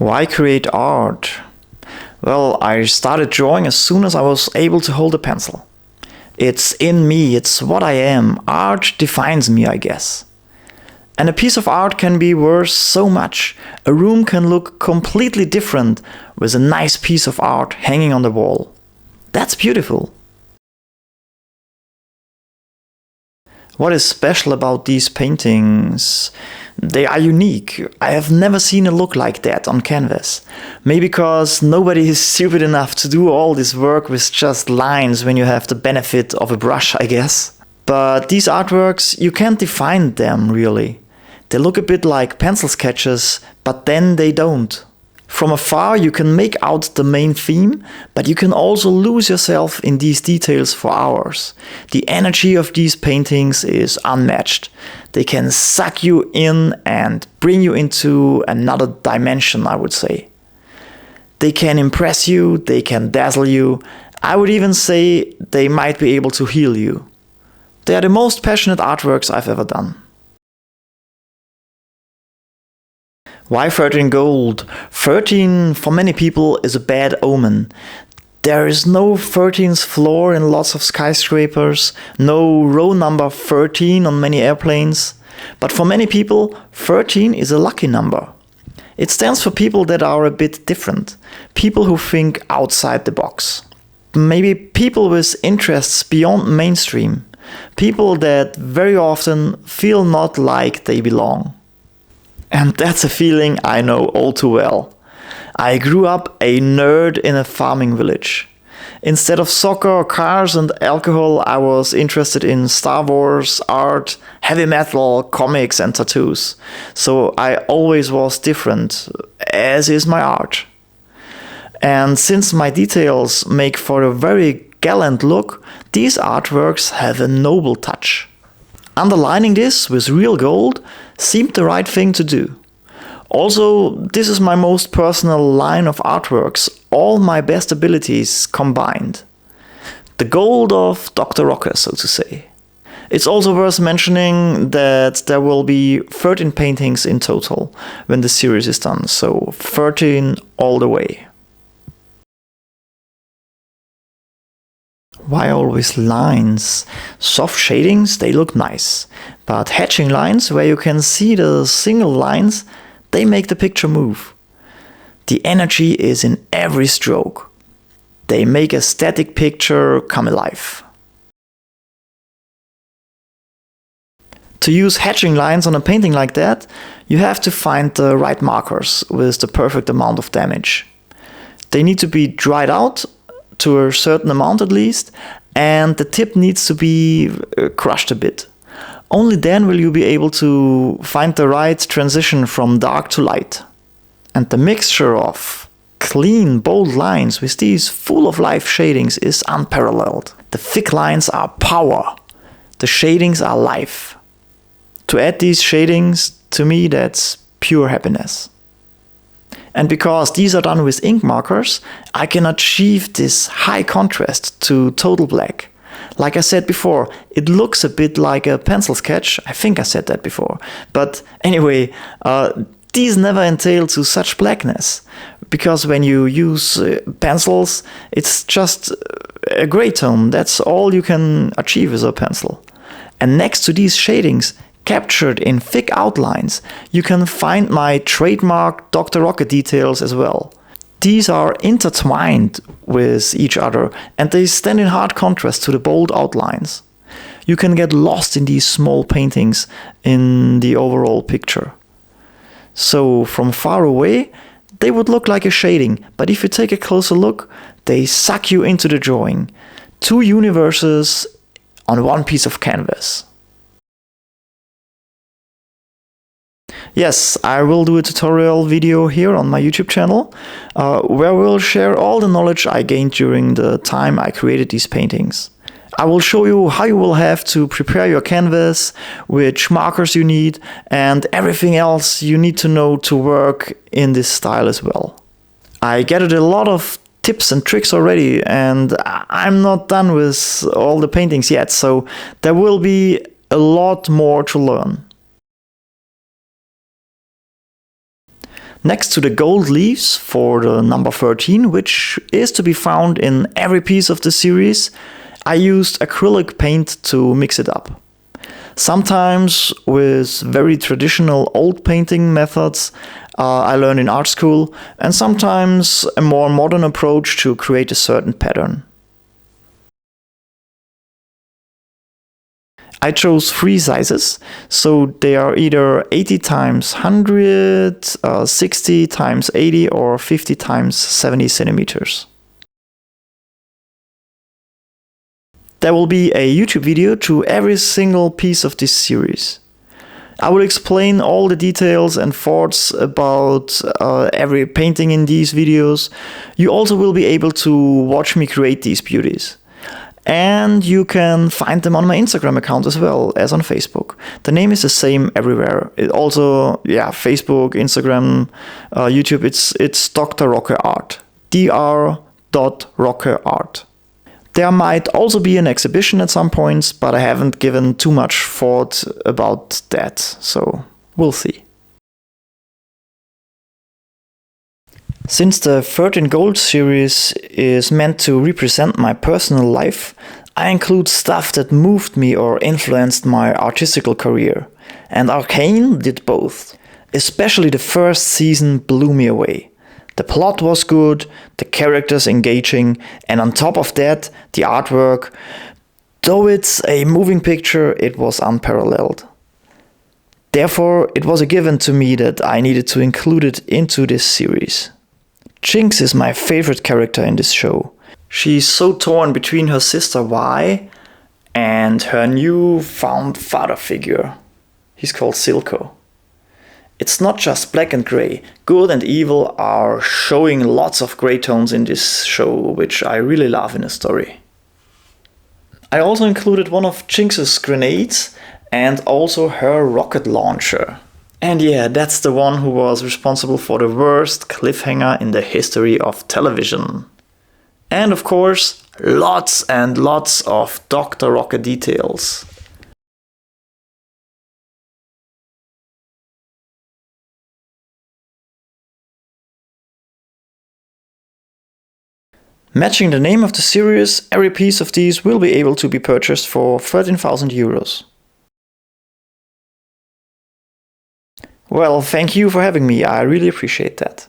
Why create art? Well, I started drawing as soon as I was able to hold a pencil. It's in me, it's what I am. Art defines me, I guess. And a piece of art can be worth so much. A room can look completely different with a nice piece of art hanging on the wall. That's beautiful. What is special about these paintings? They are unique. I have never seen a look like that on canvas. Maybe because nobody is stupid enough to do all this work with just lines when you have the benefit of a brush, I guess. But these artworks, you can't define them really. They look a bit like pencil sketches, but then they don't. From afar you can make out the main theme, but you can also lose yourself in these details for hours. The energy of these paintings is unmatched. They can suck you in and bring you into another dimension, I would say. They can impress you, they can dazzle you. I would even say they might be able to heal you. They are the most passionate artworks I've ever done. Why 13 gold? 13 for many people is a bad omen. There is no 13th floor in lots of skyscrapers, no row number 13 on many airplanes. But for many people, 13 is a lucky number. It stands for people that are a bit different, people who think outside the box. Maybe people with interests beyond mainstream, people that very often feel not like they belong. And that's a feeling I know all too well. I grew up a nerd in a farming village. Instead of soccer, cars and alcohol, I was interested in Star Wars, art, heavy metal, comics and tattoos. So I always was different, as is my art. And since my details make for a very gallant look, these artworks have a noble touch. Underlining this with real gold seemed the right thing to do. Also, this is my most personal line of artworks, all my best abilities combined. The gold of Dr. Rocker, so to say. It's also worth mentioning that there will be 13 paintings in total when the series is done, so 13 all the way. Why always lines? Soft shadings, they look nice. But hatching lines, where you can see the single lines, they make the picture move. The energy is in every stroke. They make a static picture come alive. To use hatching lines on a painting like that, you have to find the right markers with the perfect amount of damage. They need to be dried out to a certain amount at least, and the tip needs to be crushed a bit. Only then will you be able to find the right transition from dark to light. And the mixture of clean, bold lines with these full of life shadings is unparalleled. The thick lines are power. The shadings are life. To add these shadings, to me, that's pure happiness. And because these are done with ink markers, I can achieve this high contrast to total black. Like I said before, it looks a bit like a pencil sketch. I think I said that before. But anyway, these never entail to such blackness. Because when you use pencils, it's just a gray tone. That's all you can achieve with a pencil. And next to these shadings, captured in thick outlines, you can find my trademark Dr. Rocket details as well. These are intertwined with each other and they stand in hard contrast to the bold outlines. You can get lost in these small paintings in the overall picture. So from far away, they would look like a shading, but if you take a closer look, they suck you into the drawing. Two universes on one piece of canvas. Yes, I will do a tutorial video here on my YouTube channel, where we'll share all the knowledge I gained during the time I created these paintings. I will show you how you will have to prepare your canvas, which markers you need, and everything else you need to know to work in this style as well. I gathered a lot of tips and tricks already, and I'm not done with all the paintings yet, so there will be a lot more to learn. Next to the gold leaves for the number 13, which is to be found in every piece of the series, I used acrylic paint to mix it up. Sometimes with very traditional old painting methods I learned in art school, and sometimes a more modern approach to create a certain pattern. I chose 3 sizes, so they are either 80 times 100, 60 times 80 or 50 times 70 centimeters. There will be a YouTube video to every single piece of this series. I will explain all the details and thoughts about every painting in these videos. You also will be able to watch me create these beauties. And you can find them on my Instagram account as well as on Facebook. The name is the same everywhere. It also, Facebook, Instagram, YouTube, it's Dr. Rocke Art. dr.rockeart. There might also be an exhibition at some points, but I haven't given too much thought about that, so we'll see. Since the 13 Gold series is meant to represent my personal life, I include stuff that moved me or influenced my artistical career. And Arcane did both. Especially the first season blew me away. The plot was good, the characters engaging, and on top of that, the artwork. Though it's a moving picture, it was unparalleled. Therefore, it was a given to me that I needed to include it into this series. Jinx is my favorite character in this show. She's so torn between her sister Vi and her new-found father figure. He's called Silco. It's not just black and grey. Good and evil are showing lots of grey tones in this show, which I really love in a story. I also included one of Jinx's grenades and also her rocket launcher. And yeah, that's the one who was responsible for the worst cliffhanger in the history of television. And of course, lots and lots of Dr. Rocke details. Matching the name of the series, every piece of these will be able to be purchased for 13,000 euros. Well, thank you for having me, I really appreciate that.